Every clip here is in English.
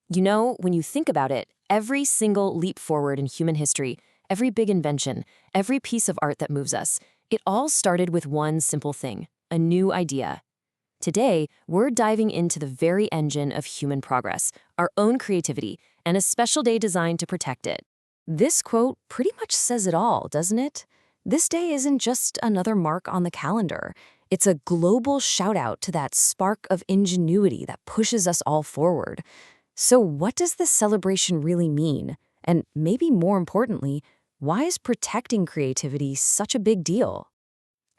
You know, when you think about it, every single leap forward in human history, every big invention, every piece of art that moves us, it all started with one simple thing, a new idea. Today, we're diving into the very engine of human progress, our own creativity, and a special day designed to protect it. This quote pretty much says it all, doesn't it? This day isn't just another mark on the calendar. It's a global shout out to that spark of ingenuity that pushes us all forward. So, what does this celebration really mean? And maybe more importantly, why is protecting creativity such a big deal?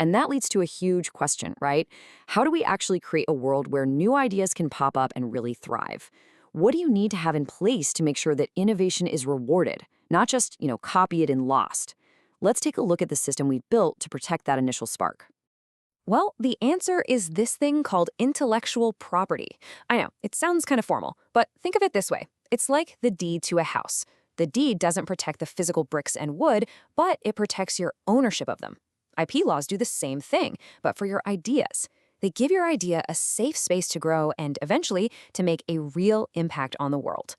And that leads to a huge question, right? How do we actually create a world where new ideas can pop up and really thrive? What do you need to have in place to make sure that innovation is rewarded, not just, copy it and lost? Let's take a look at the system we built to protect that initial spark. Well, the answer is this thing called intellectual property. I know, it sounds kind of formal, but think of it this way. It's like the deed to a house. The deed doesn't protect the physical bricks and wood, but it protects your ownership of them. IP laws do the same thing, but for your ideas. They give your idea a safe space to grow and eventually to make a real impact on the world.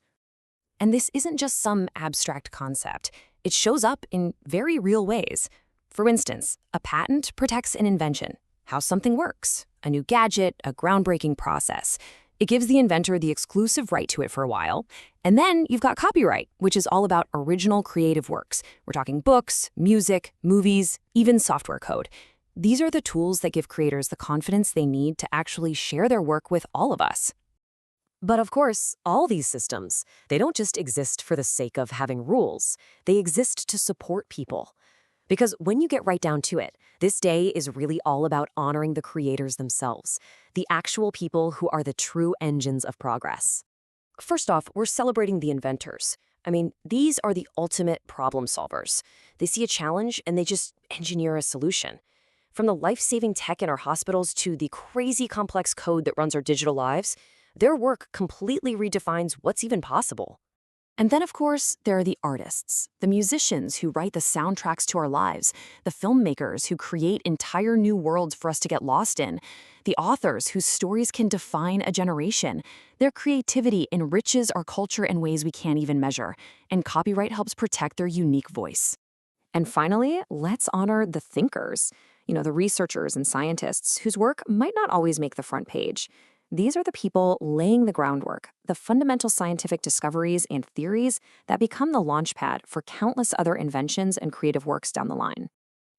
And this isn't just some abstract concept. It shows up in very real ways. For instance, a patent protects an invention, how something works, a new gadget, a groundbreaking process. It gives the inventor the exclusive right to it for a while. And then you've got copyright, which is all about original creative works. We're talking books, music, movies, even software code. These are the tools that give creators the confidence they need to actually share their work with all of us. But of course, all these systems, they don't just exist for the sake of having rules. They exist to support people. Because when you get right down to it, this day is really all about honoring the creators themselves, the actual people who are the true engines of progress. First off, we're celebrating the inventors. I mean, these are the ultimate problem solvers. They see a challenge and they just engineer a solution. From the life-saving tech in our hospitals to the crazy complex code that runs our digital lives, their work completely redefines what's even possible. And then, of course, there are the artists, the musicians who write the soundtracks to our lives, the filmmakers who create entire new worlds for us to get lost in, the authors whose stories can define a generation. Their creativity enriches our culture in ways we can't even measure, and copyright helps protect their unique voice. And finally, let's honor the thinkers, the researchers and scientists whose work might not always make the front page. These are the people laying the groundwork, the fundamental scientific discoveries and theories that become the launchpad for countless other inventions and creative works down the line.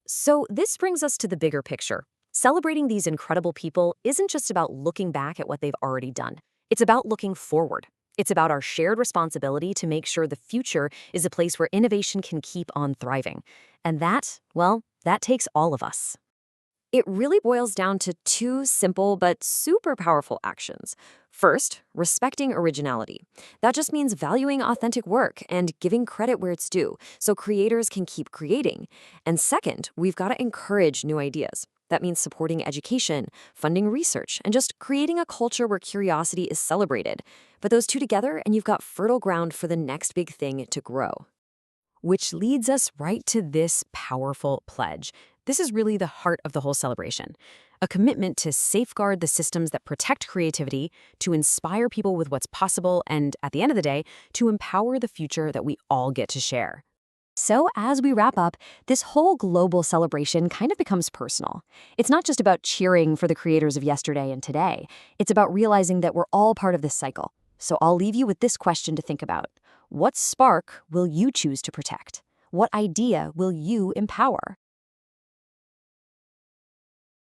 So this brings us to the bigger picture. Celebrating these incredible people isn't just about looking back at what they've already done. It's about looking forward. It's about our shared responsibility to make sure the future is a place where innovation can keep on thriving. And that takes all of us. It really boils down to two simple but super powerful actions. First, respecting originality. That just means valuing authentic work and giving credit where it's due so creators can keep creating. And second, we've got to encourage new ideas. That means supporting education, funding research, and just creating a culture where curiosity is celebrated. Put those two together and you've got fertile ground for the next big thing to grow. Which leads us right to this powerful pledge. This is really the heart of the whole celebration. A commitment to safeguard the systems that protect creativity, to inspire people with what's possible, and at the end of the day, to empower the future that we all get to share. So as we wrap up, this whole global celebration kind of becomes personal. It's not just about cheering for the creators of yesterday and today. It's about realizing that we're all part of this cycle. So I'll leave you with this question to think about. What spark will you choose to protect? What idea will you empower?